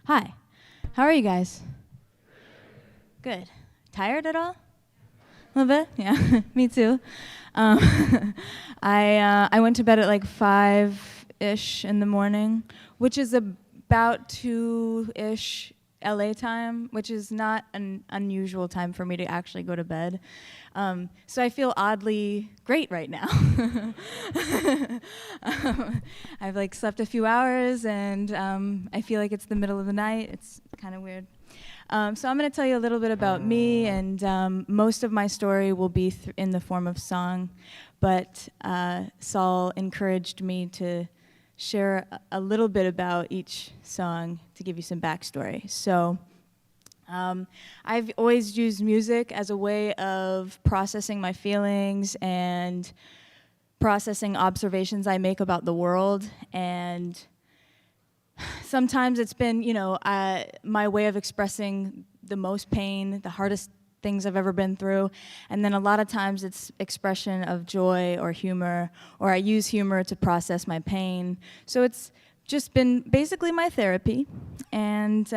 Hi. How are you guys? Good. Tired at all? A little bit? Yeah, me too. I went to bed at like 5-ish in the morning, which is about 2-ish LA time, which is not an unusual time for me to actually go to bed. So I feel oddly great right now. I've like slept a few hours and I feel like it's the middle of the night. It's kind of weird. So I'm going to tell you a little bit about me, and most of my story will be in the form of song, but Saul encouraged me to share a little bit about each song to give you some backstory. So I've always used music as a way of processing my feelings and processing observations I make about the world, and sometimes it's been, my way of expressing the most pain, the hardest things I've ever been through, and then a lot of times it's expression of joy or humor, or I use humor to process my pain. So it's just been basically my therapy, and so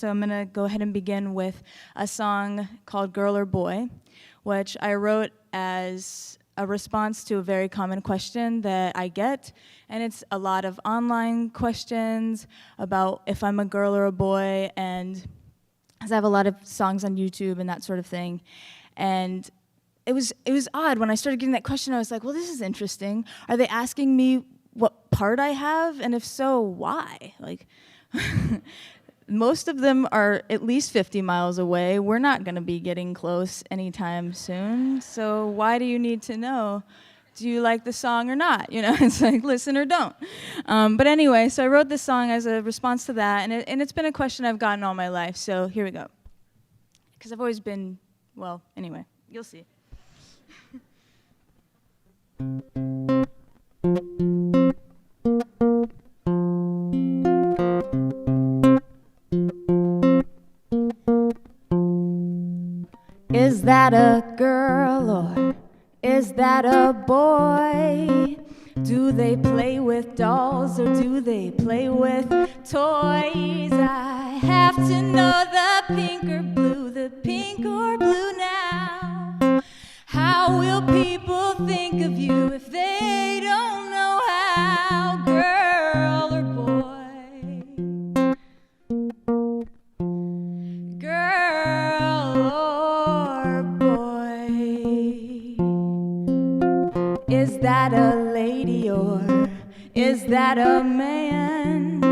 I'm gonna go ahead and begin with a song called Girl or Boy, which I wrote as a response to a very common question that I get, and it's a lot of online questions about if I'm a girl or a boy, and because I have a lot of songs on YouTube and that sort of thing. And it was odd when I started getting that question. I was like, well, this is interesting. Are they asking me what part I have, and if so, why? Like, most of them are at least 50 miles away. We're not going to be getting close anytime soon. So why do you need to know? Do you like the song or not? It's like, listen or don't. But anyway, so I wrote this song as a response to that, and it's been a question I've gotten all my life. So here we go. Because I've always been, well, anyway, you'll see. Is that a girl or is that a boy? Do they play with dolls or do they play with toys? I have to know the pink or blue now. How will people think of you if they don't know how? Girl or boy? Girl or boy? Is that a lady or is that a man?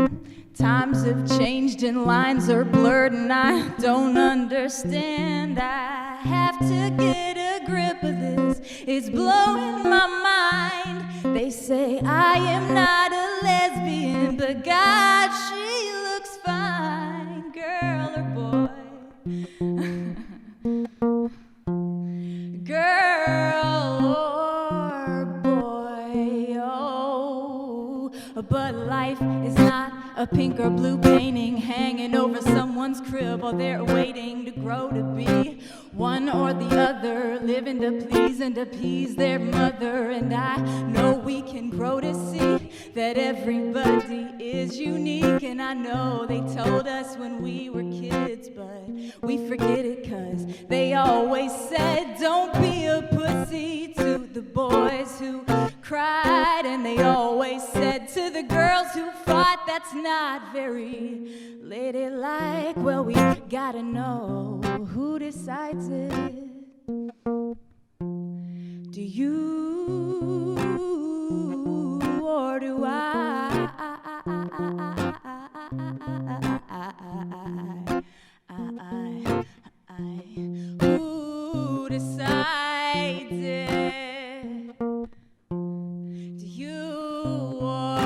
Times have changed and lines are blurred and I don't understand. I have to get a grip of this, it's blowing my mind. They say I am not a lesbian, but God, she looks fine. Girl or boy? Girl or boy? Oh, but life is not a pink or blue painting hanging over someone's crib while they're waiting to grow to be one or the other, living to please and appease their mother. And I know we can grow to see that everybody is unique, and I know they told us when we were kids, but we forget it 'cause they always said don't be a pussy to the boys who cried, and they always said to the girls who fought that's not very ladylike. Well, we gotta know who decides it. Do you or do I? Who decides it? Do you or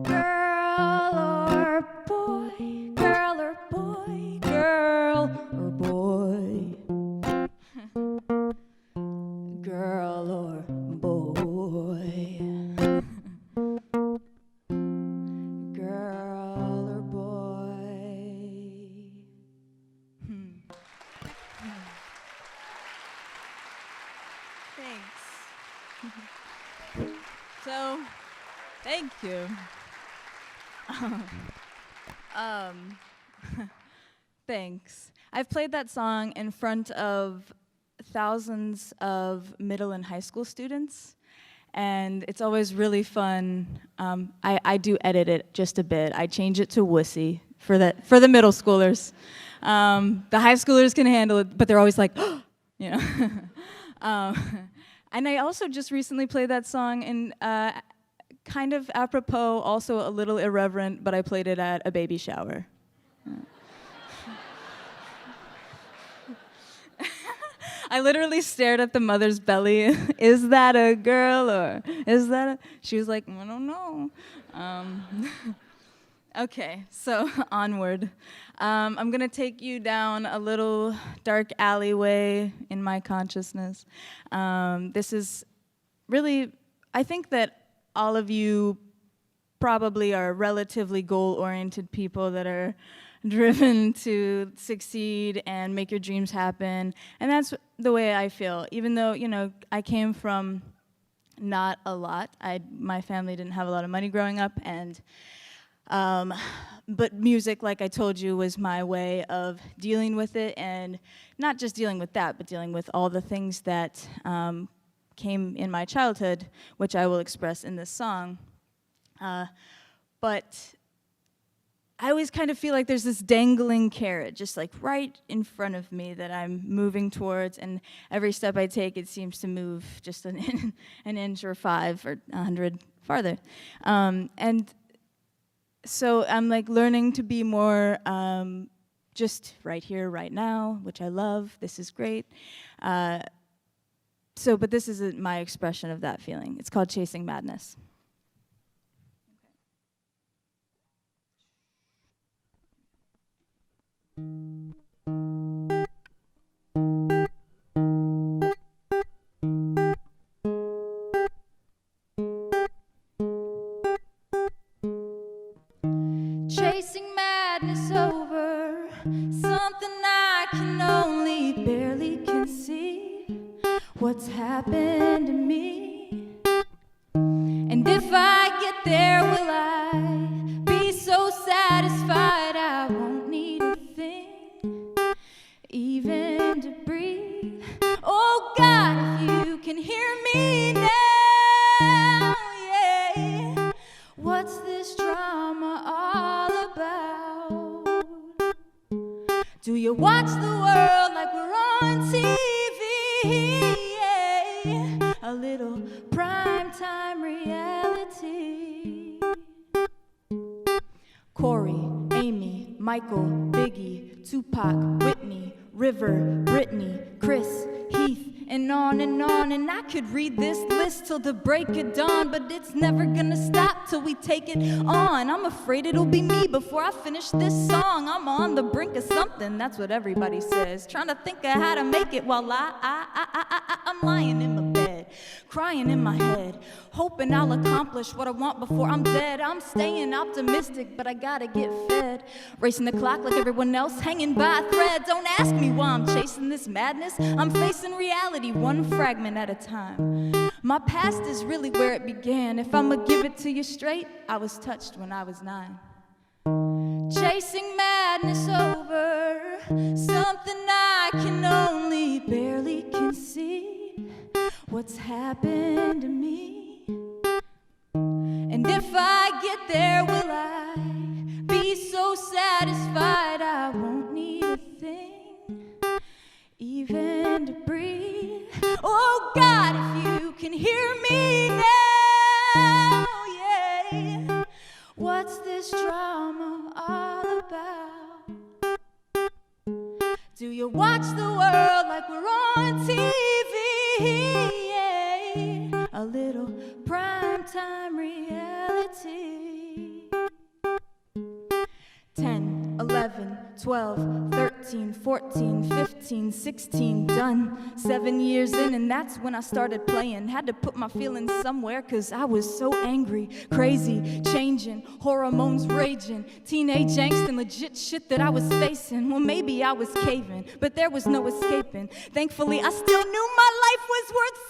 Girl or boy? Girl or boy? Girl or boy? Girl or boy? Girl or boy? Thanks. So, thank you. Thanks. I've played that song in front of thousands of middle and high school students, and it's always really fun. I do edit it just a bit. I change it to wussy for the middle schoolers. The high schoolers can handle it, but they're always like, you know. And I also just recently played that song in kind of apropos, also a little irreverent, but I played it at a baby shower. I literally stared at the mother's belly. Is that a girl or is that a... She was like, I don't know. Okay, so onward. I'm gonna take you down a little dark alleyway in my consciousness. This is really, I think that all of you probably are relatively goal-oriented people that are driven to succeed and make your dreams happen. And that's the way I feel. Even though, you know, I came from not a lot. My family didn't have a lot of money growing up, and but music, like I told you, was my way of dealing with it, and not just dealing with that, but dealing with all the things that came in my childhood, which I will express in this song. But I always kind of feel like there's this dangling carrot, just like right in front of me that I'm moving towards, and every step I take, it seems to move just an inch or 5 or 100 farther. And so I'm like learning to be more just right here, right now, which I love. This is great. But this isn't my expression of that feeling. It's called Chasing Madness. Chasing madness over something I can only barely conceive. What's happened to me? And if I get there, will I be so satisfied I won't need a thing, even to breathe? Oh God, if you can hear me now, yeah. What's this drama all about? Do you watch the world like we're on TV? Yeah. A little primetime reality. Corey, Amy, Michael, Biggie, Tupac, Whitney, River, Britney, Chris, Heath, and on, and I could read this list till the break of dawn, but it's never gonna stop till we take it on. I'm afraid it'll be me before I finish this song. I'm on the brink of something, that's what everybody says. Trying to think of how to make it while I'm lying in my bed, crying in my head, hoping I'll accomplish what I want before I'm dead. I'm staying optimistic, but I gotta get fed. Racing the clock like everyone else, hanging by a thread. Don't ask me why I'm chasing this madness. I'm facing reality one fragment at a time. My past is really where it began. If I'ma give it to you straight, I was touched when I was 9. Chasing madness over something I can only barely conceive. What's happened to me? And if I get there, will I be so satisfied I won't need a thing, even to breathe? Oh God, if you can hear me now, yeah. What's this drama all about? Do you watch the world like we're on TV? Yeah. A little primetime reality. 10, 11, 12, 13, 14, 15, 16, done. 7 years in, and that's when I started playing. Had to put my feelings somewhere, cause I was so angry, crazy, changing, hormones raging, teenage angst and legit shit that I was facing. Well, maybe I was caving, but there was no escaping. Thankfully, I still knew my life was worth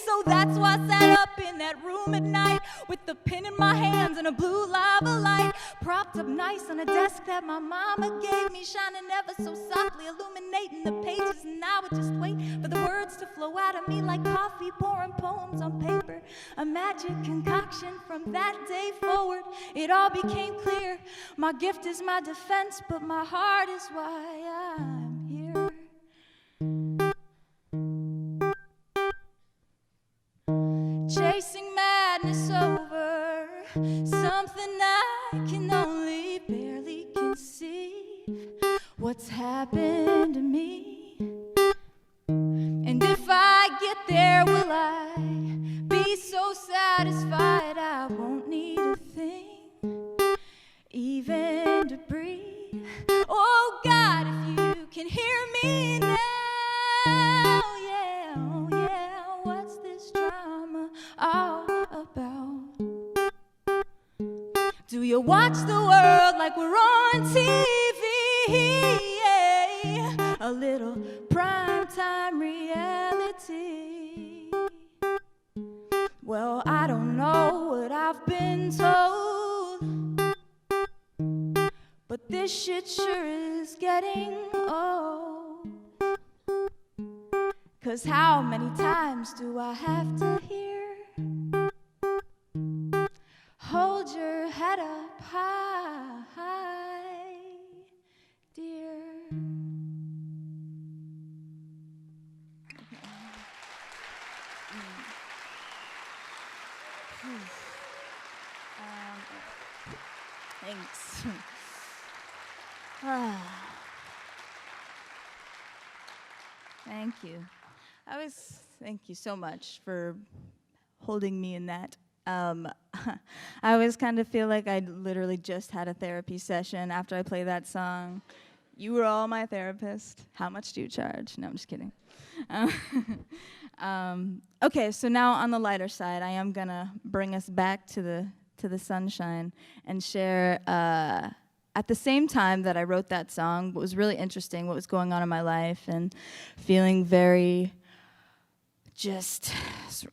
So that's why I sat up in that room at night with the pen in my hands and a blue lava light, propped up nice on a desk that my mama gave me, shining ever so softly, illuminating the pages. And I would just wait for the words to flow out of me like coffee pouring poems on paper, a magic concoction. From that day forward, it all became clear. My gift is my defense, but my heart is why I'm here. Chasing madness over something I can only barely conceive. What's happened to me? And if I get there, will I be so satisfied I won't need a thing, even to breathe? Oh God, if you can hear me now, yeah, oh yeah, what's this drama all about? Do you watch the world like we're on TV? Yeah, a little primetime reality. Well, I don't know what I've been told, but this shit sure is getting old. 'Cause how many times do I have to hear? Hold your head up high, dear. Thanks. Thank you. Thank you so much for holding me in that. I always kind of feel like I literally just had a therapy session after I play that song. You were all my therapist. How much do you charge? No, I'm just kidding. Okay, so now on the lighter side, I am gonna bring us back to the sunshine and share. At the same time that I wrote that song, what was really interesting, what was going on in my life, and feeling very just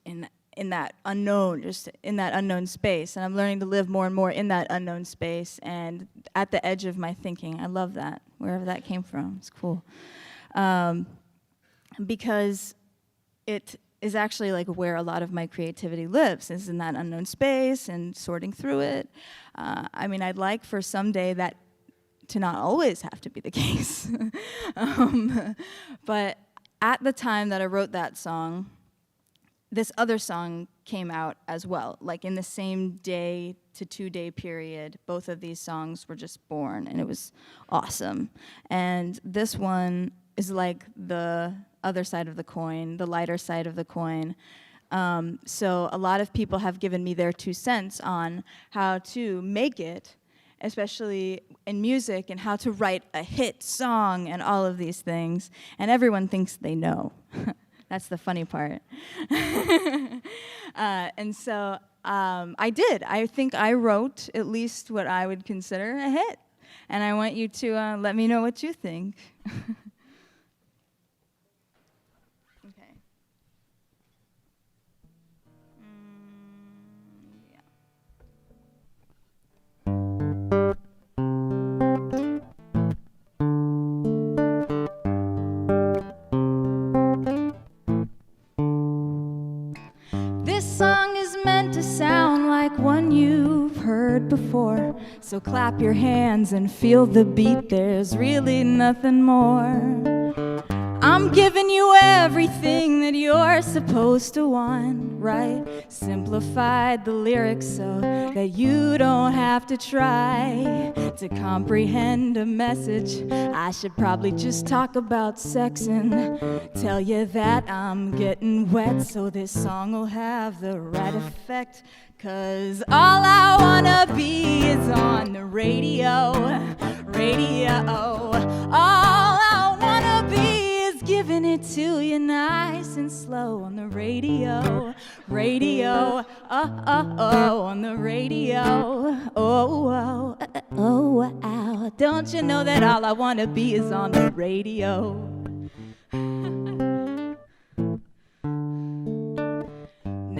in that unknown, just in that unknown space. And I'm learning to live more and more in that unknown space and at the edge of my thinking. I love that, wherever that came from. It's cool. Because it is actually like where a lot of my creativity lives, is in that unknown space and sorting through it. I mean, I'd like for someday that to not always have to be the case. But at the time that I wrote that song, this other song came out as well. Like in the same day to 2 day period, both of these songs were just born, and it was awesome. And this one is like the other side of the coin, the lighter side of the coin. So a lot of people have given me their 2 cents on how to make it, especially in music, and how to write a hit song and all of these things. And everyone thinks they know. That's the funny part. And so I did. I think I wrote at least what I would consider a hit. And I want you to let me know what you think. Okay. Yeah. This song is meant to sound like one you've heard before. So clap your hands and feel the beat, there's really nothing more. I'm giving you everything that you're supposed to want, right? Simplified the lyrics so that you don't have to try to comprehend a message. I should probably just talk about sex and tell you that I'm getting wet, so this song will have the right effect. 'Cause all I wanna be is on the radio, radio. All I wanna be is giving it to you nice and slow on the radio, radio. On the radio. Oh, wow. Don't you know that all I wanna be is on the radio?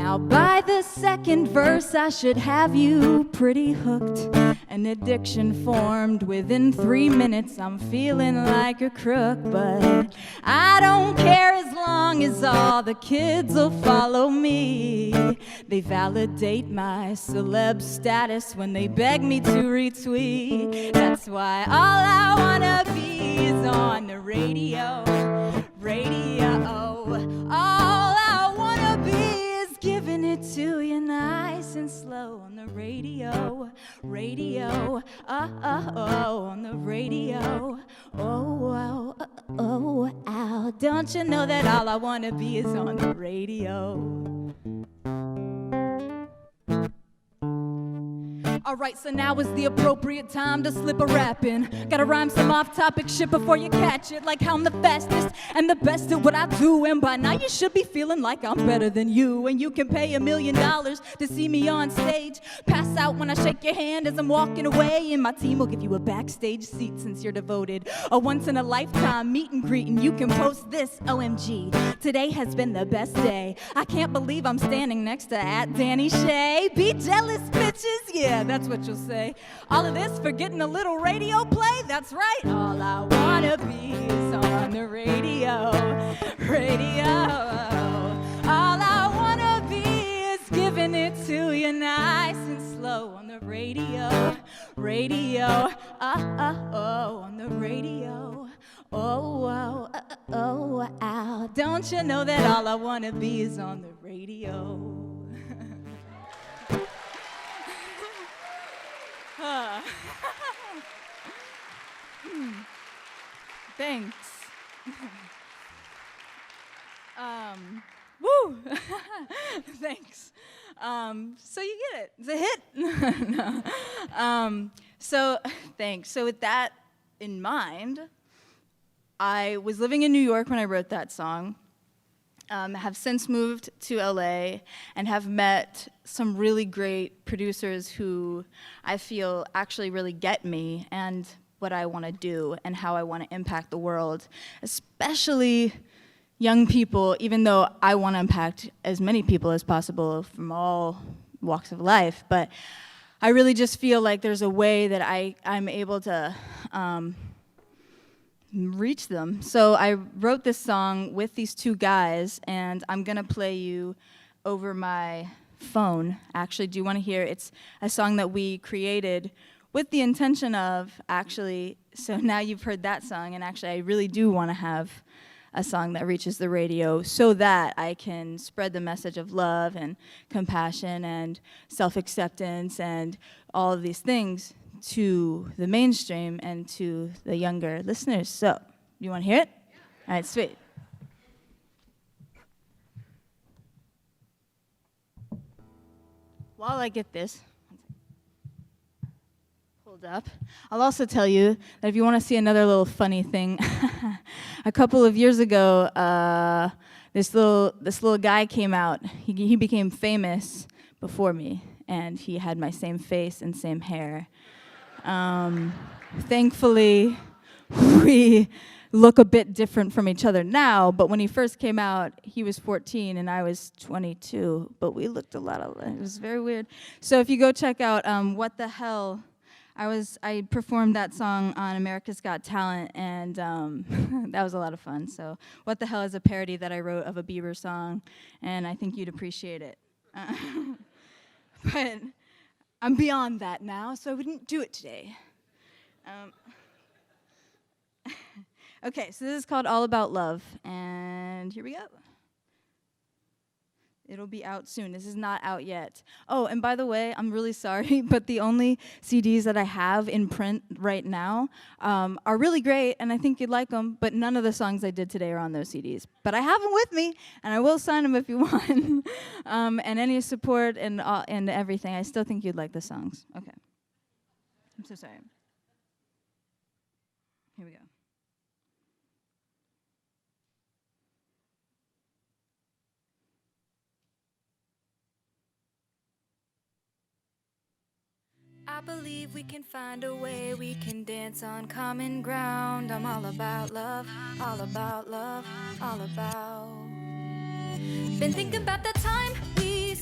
Now by the second verse I should have you pretty hooked. An addiction formed within 3 minutes. I'm feeling like a crook, but I don't care as long as all the kids will follow me. They validate my celeb status when they beg me to retweet. That's why all I wanna be is on the radio. All I wanna be is giving it to you nice and slow on the radio. On the radio. Ow. Don't you know that all I wanna be is on the radio? Alright, so now is the appropriate time to slip a rap in. Gotta rhyme some off-topic shit before you catch it. Like how I'm the fastest and the best at what I do. And by now you should be feeling like I'm better than you. And you can pay $1 million to see me on stage. Pass out when I shake your hand as I'm walking away. And my team will give you a backstage seat since you're devoted. A once-in-a-lifetime meet and greet. And you can post this, OMG. Today has been the best day. I can't believe I'm standing next to @Dani Shay. Be jealous, bitches, yeah, that's what you'll say. All of this for getting a little radio play? That's right. All I wanna be is on the radio. All I wanna be is giving it to you nice and slow on the radio. On the radio. Ow. Don't you know that all I wanna be is on the radio? Thanks. Woo! Thanks. So you get it. It's a hit. No. So thanks. So with that in mind, I was living in New York when I wrote that song. Have since moved to LA and have met some really great producers who I feel actually really get me and what I want to do and how I want to impact the world, especially young people, even though I want to impact as many people as possible from all walks of life. But I really just feel like there's a way that I'm able to reach them. So I wrote this song with these two guys, and I'm gonna play you over my phone. Actually, do you want to hear? It's a song that we created with the intention of actually, so now you've heard that song, and actually I really do want to have a song that reaches the radio so that I can spread the message of love and compassion and self-acceptance and all of these things to the mainstream and to the younger listeners. So, you want to hear it? Yeah. All right, sweet. While I get this pulled up, I'll also tell you that if you want to see another little funny thing, a couple of years ago, this little guy came out. He became famous before me, and he had my same face and same hair. Thankfully, we look a bit different from each other now, but when he first came out, he was 14 and I was 22, but we looked a lot alike. It was very weird. So if you go check out What the Hell, I performed that song on America's Got Talent, and that was a lot of fun. So What the Hell is a parody that I wrote of a Bieber song, and I think you'd appreciate it. But I'm beyond that now, so I wouldn't do it today. Okay, so this is called All About Love, and here we go. It'll be out soon. This is not out yet. Oh, and by the way, I'm really sorry, but the only CDs that I have in print right now are really great, and I think you'd like them, but none of the songs I did today are on those CDs. But I have them with me, and I will sign them if you want. And any support and everything, I still think you'd like the songs. Okay. I'm so sorry. Here we go. I believe we can find a way, we can dance on common ground. I'm all about love, all about love, all about. Been thinking about that time we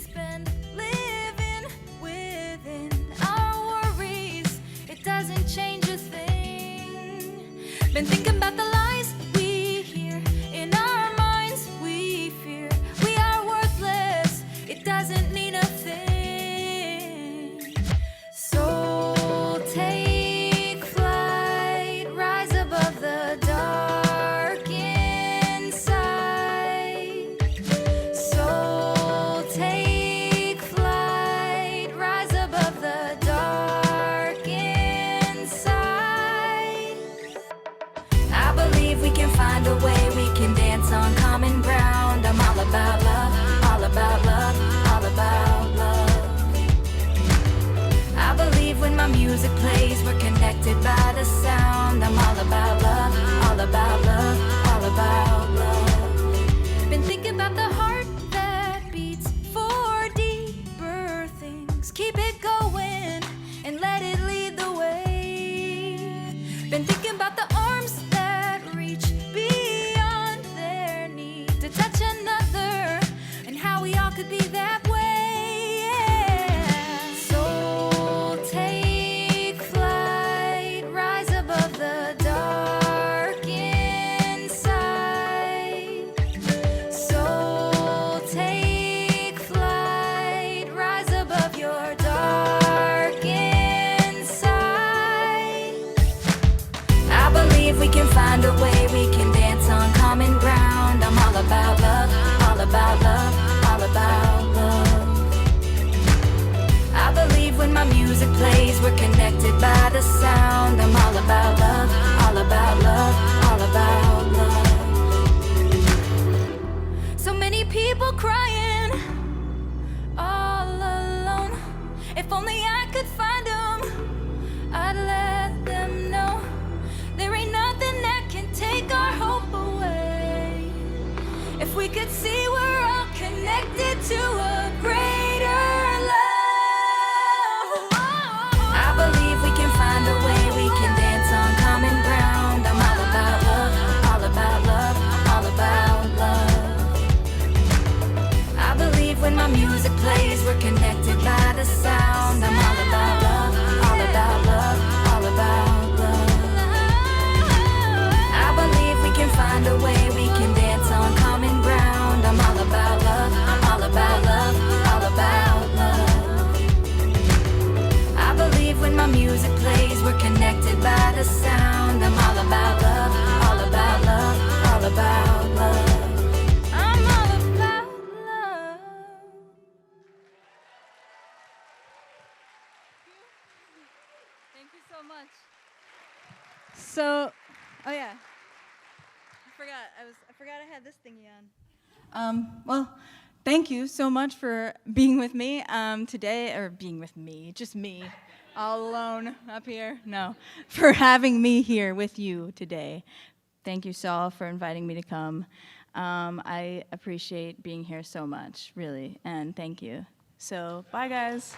Been thinking about the lies we hear. In our minds we fear. We are worthless, it doesn't mean a thing. So take flight, rise above the dark inside. So take flight, rise above the dark inside. I believe we can find a way, we can dance on common ground. I'm all about love, all about love, all about love. I believe when my music plays, we're connected by the sound. I'm all about love, all about love, all about love. Been thinking about the heart that beats for deeper things. Keep it going and let it lead the way. Been thinking about the arms that reach beyond their need to touch another, and how we all could be that way. Yeah. So take flight, rise above the dark inside. So take flight, rise above your dark inside. I believe we can find a way, we can dance on common ground. I'm all about love, all about love, all about love. I believe when my music plays, we're connected by the sound. I'm all about love, all about love, all about love. So many people crying, all alone. If only I could find them, I'd let them know there ain't nothing that can take our hope away. If we could see we're all connected to a greater love. I believe we can find a way, we can dance on common ground. I'm all about love, all about love, all about love. I believe when my music plays, we're connected by the sound. I'm all about love, all about love, all about love. I believe we can find a way, we can dance on common ground. I'm all about love, all about love, all about love. I believe when my music plays, we're connected by the sound. I'm all about love, all about love, all about love. I'm all about love. Thank you so much. So, oh yeah, I forgot I had this thingy on. Well, thank you so much for being with me today, or being with me, just me, all alone up here. No, for having me here with you today. Thank you, Saul, for inviting me to come. I appreciate being here so much, really, and thank you. So, bye, guys.